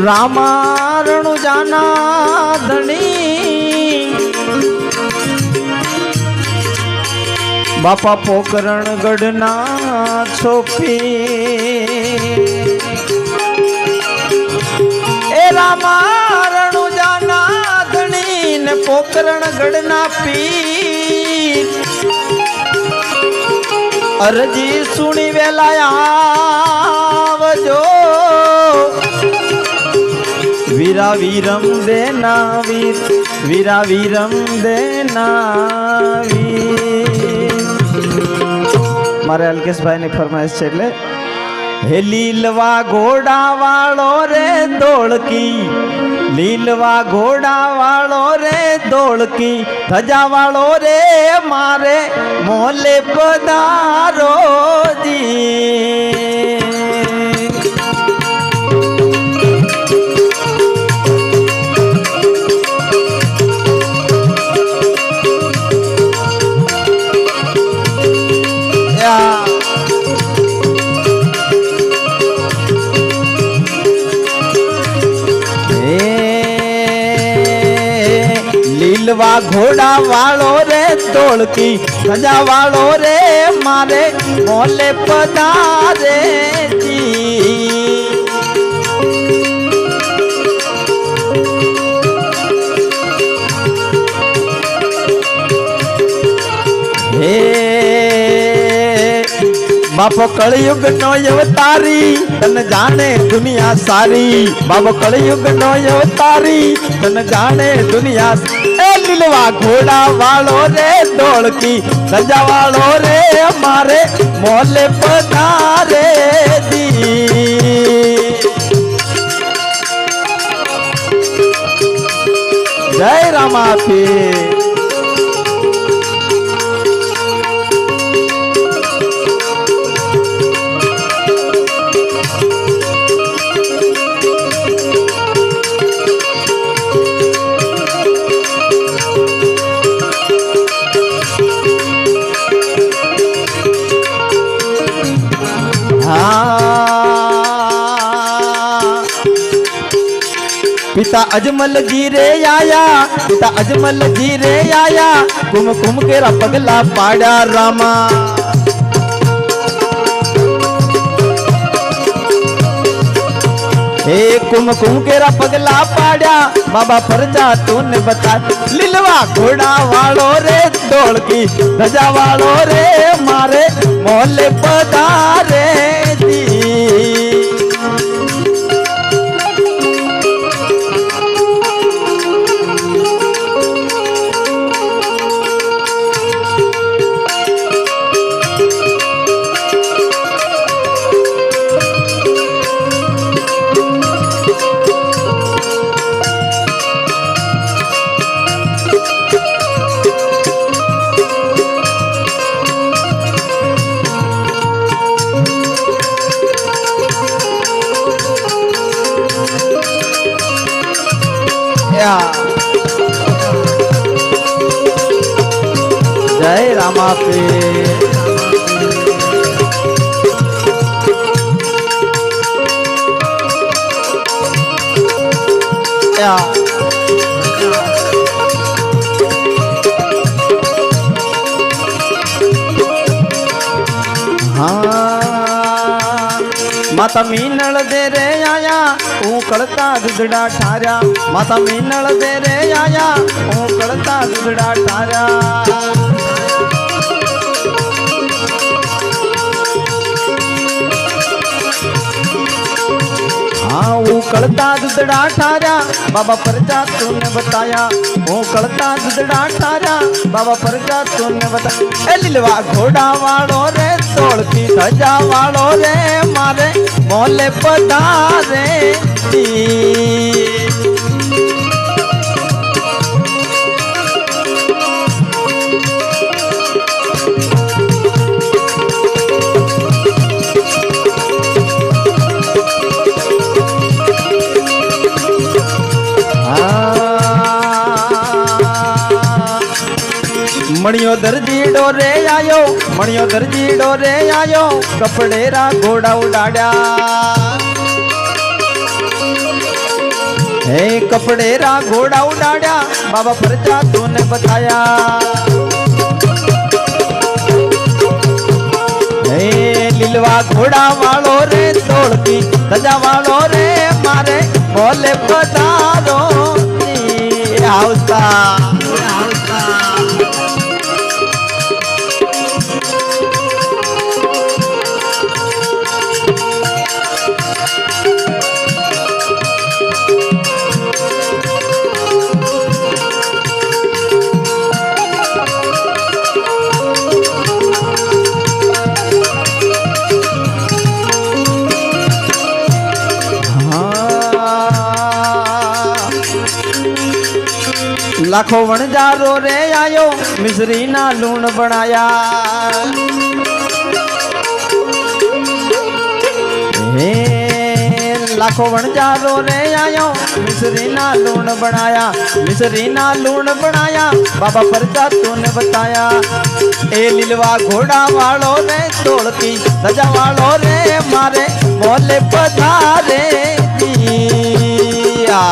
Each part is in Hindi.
રામારણુ જાના ધણી બાપા પોકરણ ગઢના છોપી એ રામારણુ જાના ધણી ને પોકરણ ગઢના પી અરજી સુણી વેલા આવજો વીરા વીરમ દેના વીર વીરા વીરમ દેના વીર મારે અલ્કેશભાઈ ની ફરમાઈશ છે એટલે હે લીલવા ઘોડા વાળો રે દોડકી લીલવા ઘોડા વાળો રે દોડકી ધજા વાળો રે મારે મોલે પધારો જી લીલવા ઘોડા વાળો રે દોડકી ધજા વાળો રે મારે મોલે પધારે જી હે બાપો કળયુગ નો અવતારી તને જાણે દુનિયા સારી બાપો કળયુગ નો અવતારી તને જાણે દુનિયા એ લીલવા ઘોડા વાળો રે દોડકી ધજા વાળો રે મારે મોલે પધારે દી જય રામાપી पिता अजमल जी रे आया पिता अजमल जी रे आया कुम कुम केरा पगला पाड़ा रामा हे कुम कुम केरा पगला पाड़ा बाबा परजा तूने बता लीलवा घोड़ा वालो रे दौड़की धजा वालो रे मारे मोले पधारे दी जय रामापे माता मीनल दे रे आया कड़ता दुधड़ा ठारा माता मीनल दे रे आया कड़ता दुधड़ा ठारा हाँ वो कड़ता दुधड़ा ठारा बाबा परजा तूने बताया वो कड़ता दुधड़ा ठारा बाबा परजा तूने बताया ए लीलवा घोड़ा वालो रे दौड़की धजा वालो रे मारे मोले पधारे दी मणियो दर्जी डोरे आयो मणियो दर्जी डोरे आयो कपड़े रा घोड़ा उड़ाड़ा हे कपड़ेरा घोड़ा उड़ाया बाबा प्रजा तूने बताया। हे लीलवा घोड़ा वालो रे तोड़ती सजा वालो रे मारे बोले पधारो आवता। लाखों वणजारो रे आयो मिसरी ना लूण बनाया। हे लाखों वणजारो रे आयो मिसरी ना लूण बनाया। मिसरी ना लूण बनाया बाबा प्रजा तूने बताया। ए लीलवा घोड़ा वालो रे तोड़ती सजा वालो रे मारे मोले पधारे दिया।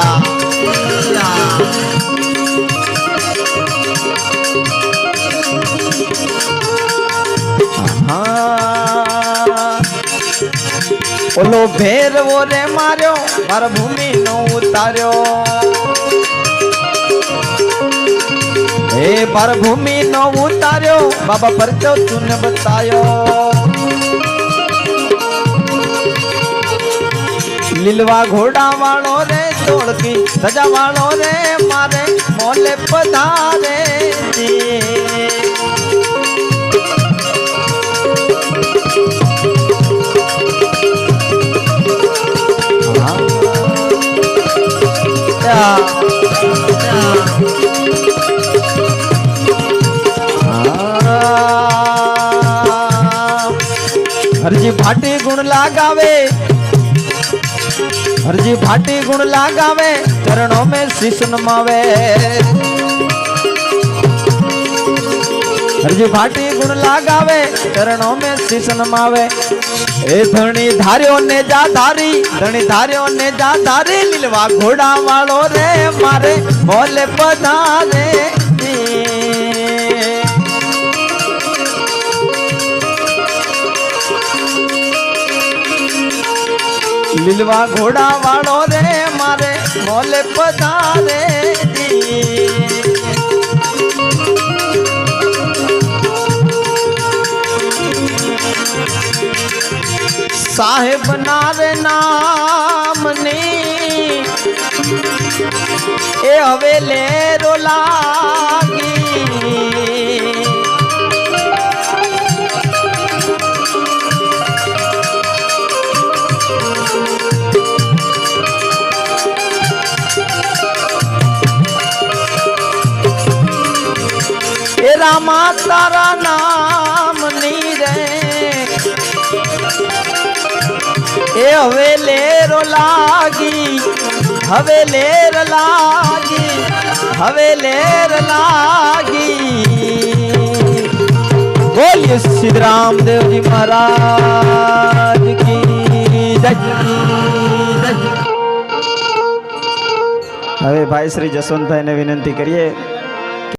ओलो भेर वो रे मार्यो मार भूमि नो उतार्यो। हे पर भूमि नो उतार्यो बाबा परचो तूने बतायो। लीलवा घोड़ा वालो रे तोड़की सजा वालो रे मारे मोले पधारे दी। हरजी भाटी गुण लगावे हरजी भाटी गुण लगावे चरणों में शीश नमावे। हरजी भाटी गुण लगावे चरणों में शीश नमावे। ए धणी धार्यो ने जा धारी धणी धार्यो ने जा धारी लीलवा घोड़ा वालो रे मारे बोले पधारे। लीलवा घोड़ा वालो रे मारे मोले पधारे दी। साहेब नारे नाम नी ए हवे लेरो लागी। ए रामा तारा नाम नी रे ए हवे लेरो लागी हवे लेर लागी हवे लेर लागी। बोलिए सिद्धराम देव जी महाराज की जय। હવે ભાઈ શ્રી જસવંતભાઈને વિનંતી કરીએ